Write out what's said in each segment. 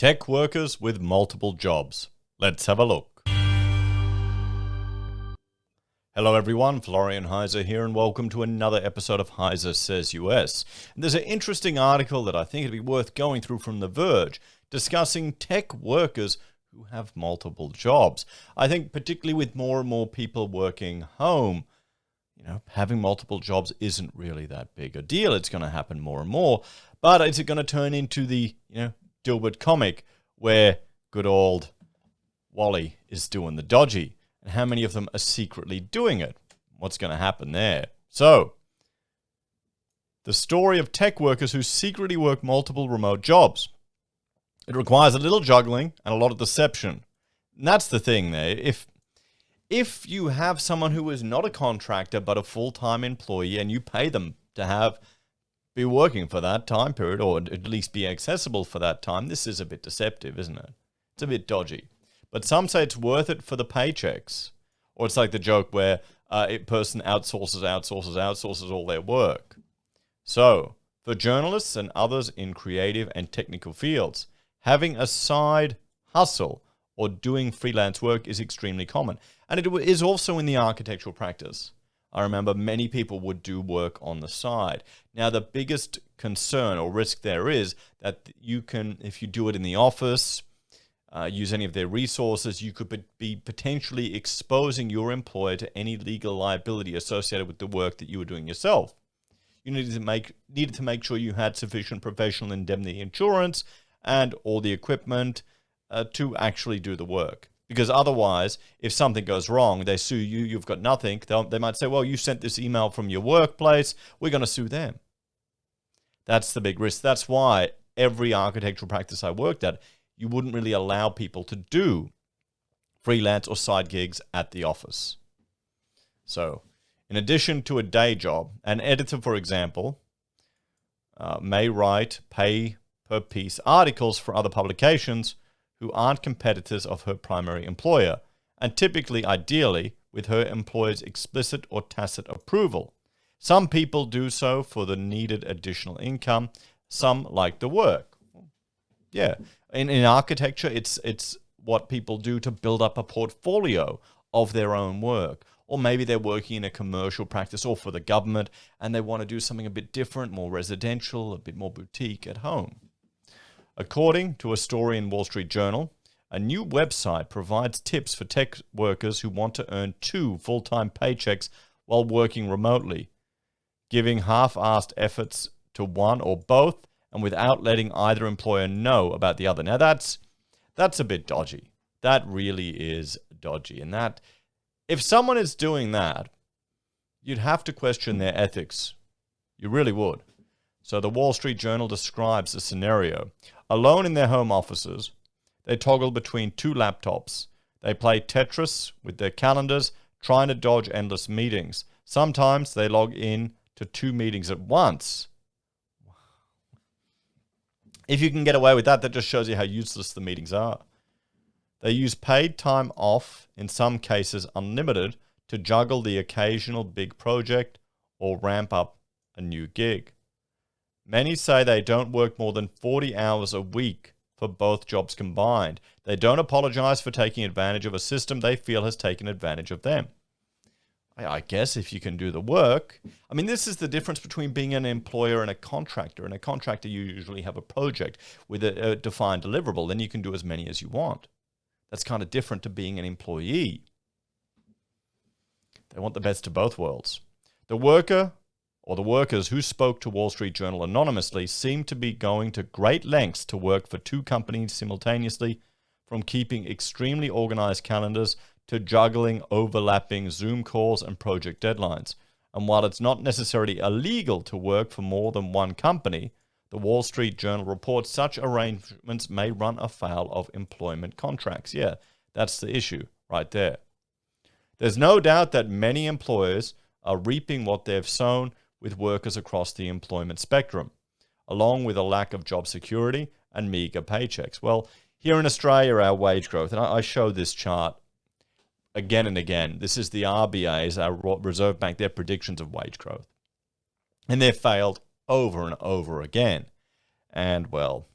Tech workers with multiple jobs. Let's have a look. Hello everyone, Florian.heise here, and welcome to another episode of Heise Says US. And there's an interesting article that I think it'd be worth going through from The Verge, discussing tech workers who have multiple jobs. I think particularly with more and more people working home, having multiple jobs isn't really that big a deal. It's going to happen more and more. But is it going to turn into the, Dilbert comic where good old Wally is doing the dodgy? And how many of them are secretly doing it? What's going to happen there? So, the story of tech workers who secretly work multiple remote jobs. It requires a little juggling and a lot of deception. And that's the thing there. If you have someone who is not a contractor but a full-time employee and you pay them to be working for that time period, or at least be accessible for that time, this is a bit deceptive, isn't it? It's a bit dodgy. But some say it's worth it for the paychecks. Or it's like the joke where a person outsources all their work. So, for journalists and others in creative and technical fields, having a side hustle or doing freelance work is extremely common. And it is also in the architectural practice. I remember many people would do work on the side. Now, the biggest concern or risk there is that you can, if you do it in the office, use any of their resources, you could be potentially exposing your employer to any legal liability associated with the work that you were doing yourself. You needed to make sure you had sufficient professional indemnity insurance and all the equipment to actually do the work. Because otherwise, if something goes wrong, they sue you, you've got nothing. They might say, well, you sent this email from your workplace, we're going to sue them. That's the big risk. That's why every architectural practice I worked at, you wouldn't really allow people to do freelance or side gigs at the office. So, in addition to a day job, an editor, for example, may write pay-per-piece articles for other publications who aren't competitors of her primary employer, and typically, ideally, with her employer's explicit or tacit approval. Some people do so for the needed additional income. Some like the work. Yeah, in architecture, it's what people do to build up a portfolio of their own work. Or maybe they're working in a commercial practice or for the government, and they want to do something a bit different, more residential, a bit more boutique at home. According to a story in Wall Street Journal, a new website provides tips for tech workers who want to earn 2 full-time paychecks while working remotely, giving half-assed efforts to one or both and without letting either employer know about the other. Now that's a bit dodgy. That really is dodgy. And that, if someone is doing that, you'd have to question their ethics. You really would. So the Wall Street Journal describes the scenario. Alone in their home offices, they toggle between 2 laptops. They play Tetris with their calendars, trying to dodge endless meetings. Sometimes they log in to 2 meetings at once. If you can get away with that, that just shows you how useless the meetings are. They use paid time off, in some cases unlimited, to juggle the occasional big project or ramp up a new gig. Many say they don't work more than 40 hours a week for both jobs combined. They don't apologize for taking advantage of a system they feel has taken advantage of them. I guess if you can do the work. I mean, this is the difference between being an employer and a contractor. In a contractor, you usually have a project with a defined deliverable. Then you can do as many as you want. That's kind of different to being an employee. They want the best of both worlds. The worker or the workers who spoke to Wall Street Journal anonymously seem to be going to great lengths to work for 2 companies simultaneously, from keeping extremely organized calendars to juggling overlapping Zoom calls and project deadlines. And while it's not necessarily illegal to work for more than one company, the Wall Street Journal reports such arrangements may run afoul of employment contracts. Yeah, that's the issue right there. There's no doubt that many employers are reaping what they've sown with workers across the employment spectrum, along with a lack of job security and meager paychecks. Well, here in Australia, our wage growth, and I show this chart again and again. This is the RBA's, our Reserve Bank, their predictions of wage growth. And they've failed over and over again. And, well,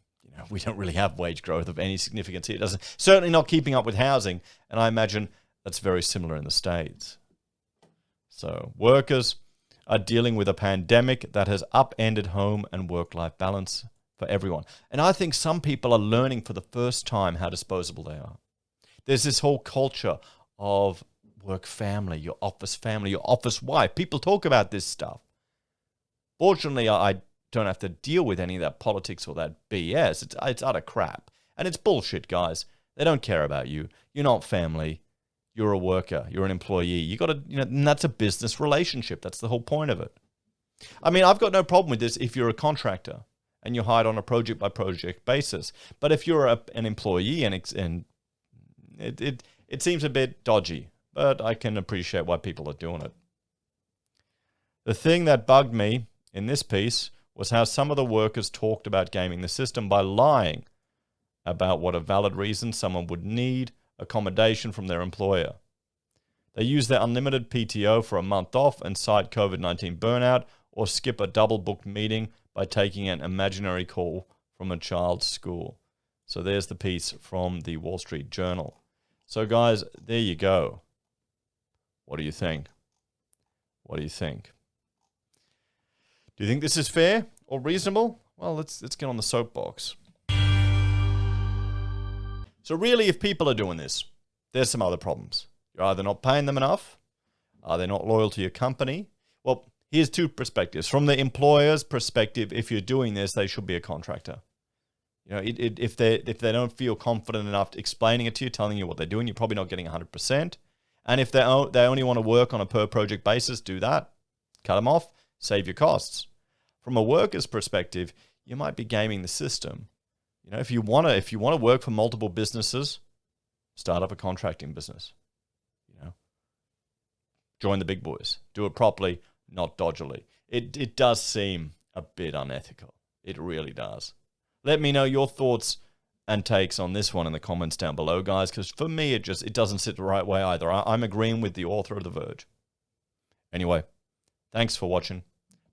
We don't really have wage growth of any significance here. It doesn't, certainly not keeping up with housing, and I imagine that's very similar in the States. So workers are dealing with a pandemic that has upended home and work-life balance for everyone. And I think some people are learning for the first time how disposable they are. There's this whole culture of work family, your office wife. People talk about this stuff. Fortunately, I don't have to deal with any of that politics or that BS. It's utter crap. And it's bullshit, guys. They don't care about you. You're not family. You're a worker. You're an employee. You got to, and that's a business relationship. That's the whole point of it. I mean, I've got no problem with this if you're a contractor and you're hired on a project by project basis. But if you're an employee and it seems a bit dodgy, but I can appreciate why people are doing it. The thing that bugged me in this piece was how some of the workers talked about gaming the system by lying about what a valid reason someone would need accommodation from their employer. They use their unlimited PTO for a month off and cite COVID-19 burnout, or skip a double-booked meeting by taking an imaginary call from a child's school. So there's the piece from the Wall Street Journal. So guys, there you go. What do you think? What do you think? Do you think this is fair or reasonable? Well, let's get on the soapbox. So really, if people are doing this, there's some other problems. You're either not paying them enough, are they not loyal to your company? Well, here's two perspectives. From the employer's perspective, if you're doing this, they should be a contractor. If they don't feel confident enough explaining it to you, telling you what they're doing, you're probably not getting 100%. And if they only want to work on a per project basis, do that. Cut them off. Save your costs. From a worker's perspective, you might be gaming the system. If you want to work for multiple businesses, start up a contracting business. Join the big boys. Do it properly, not dodgily. It does seem a bit unethical. It really does. Let me know your thoughts and takes on this one in the comments down below, guys, because for me, it doesn't sit the right way either. I'm agreeing with the author of The Verge. Anyway, thanks for watching.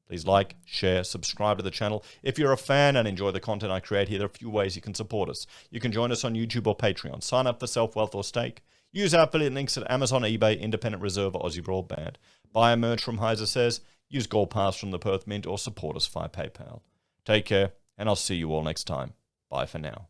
Please like, share, subscribe to the channel. If you're a fan and enjoy the content I create here, there are a few ways you can support us. You can join us on YouTube or Patreon. Sign up for Self-Wealth or Stake. Use our affiliate links at Amazon, eBay, Independent Reserve, or Aussie Broadband. Buy a merch from Heise Says. Use Gold Pass from the Perth Mint or support us via PayPal. Take care, and I'll see you all next time. Bye for now.